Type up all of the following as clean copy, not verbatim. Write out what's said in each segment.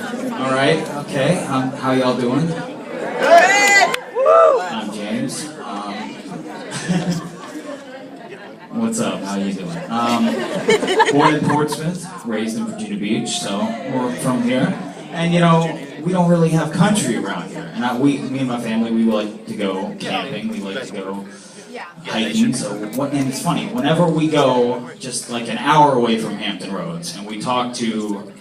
All right, okay. How y'all doing? I'm James. What's up? How you doing? Born in Portsmouth, raised in Virginia Beach, so we're from here. And you know, we don't really have country around here. And me and my family, we like to go camping. We like to go hiking. And it's funny, whenever we go just like an hour away from Hampton Roads, and we talk to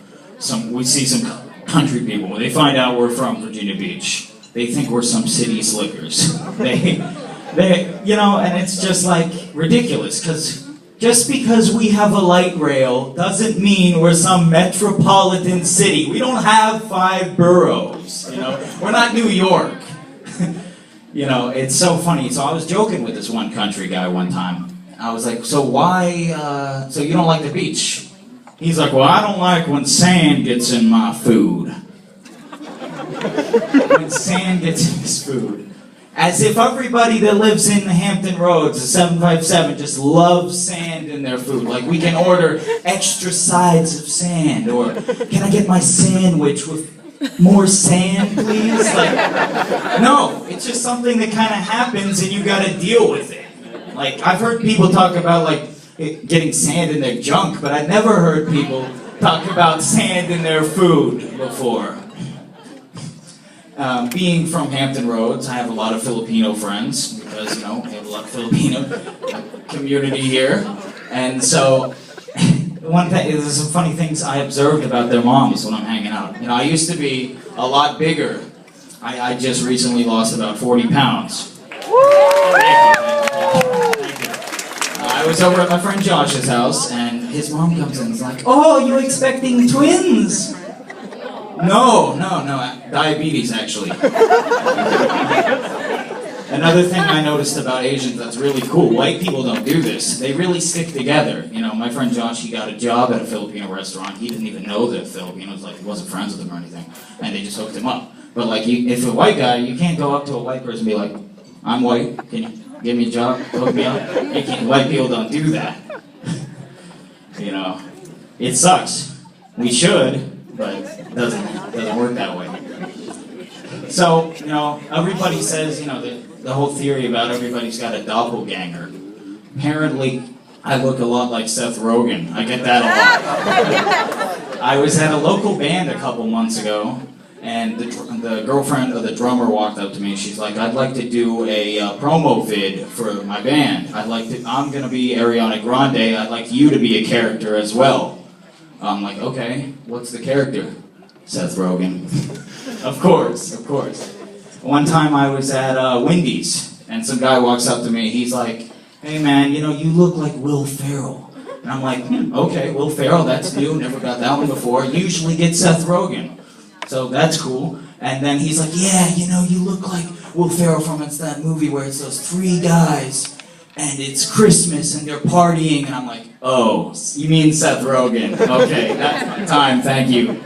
we see some country people. When they find out we're from Virginia Beach, they think we're some city slickers. You know, and it's just like ridiculous, because just because we have a light rail doesn't mean we're some metropolitan city. We don't have 5 boroughs, you know. We're not New York. You know, it's so funny. So I was joking with this one country guy one time. I was like, so you don't like the beach? He's like, well, I don't like when sand gets in my food. When sand gets in his food. As if everybody that lives in the Hampton Roads, the 757, just loves sand in their food. Like, we can order extra sides of sand, or can I get my sandwich with more sand, please? Like, no, it's just something that kind of happens and you gotta deal with it. Like, I've heard people talk about, like, getting sand in their junk, but I've never heard people talk about sand in their food before. Being from Hampton Roads, I have a lot of Filipino friends, because, you know, we have a lot of Filipino community here. And so, there's some funny things I observed about their moms when I'm hanging out. You know, I used to be a lot bigger. I just recently lost about 40 pounds. I was over at my friend Josh's house, and his mom comes in and is like, oh, you expecting twins? No, diabetes, actually. Another thing I noticed about Asians that's really cool, white people don't do this. They really stick together. You know, my friend Josh, he got a job at a Filipino restaurant. He didn't even know the Filipinos, like, he wasn't friends with them or anything. And they just hooked him up. But, like, if a white guy, you can't go up to a white person and be like, I'm white, can you give me a job, hook me up? White people don't do that. You know, it sucks. We should. But it doesn't work that way. So, you know, everybody says, you know, the whole theory about everybody's got a doppelganger. Apparently, I look a lot like Seth Rogen. I get that a lot. I was at a local band a couple months ago, and the girlfriend of the drummer walked up to me. She's like, I'd like to do a promo vid for my band. I'm going to be Ariana Grande. I'd like you to be a character as well. I'm like, okay, what's the character? Seth Rogen. Of course. One time I was at Wendy's, and some guy walks up to me. He's like, hey man, you know, you look like Will Ferrell. And I'm like, okay, Will Ferrell, that's new, never got that one before. Usually get Seth Rogen. So that's cool. And then he's like, yeah, you know, you look like Will Ferrell from that movie where it's those 3 guys. And it's Christmas, and they're partying, and I'm like, oh, you mean Seth Rogen. Okay, that's my time, thank you.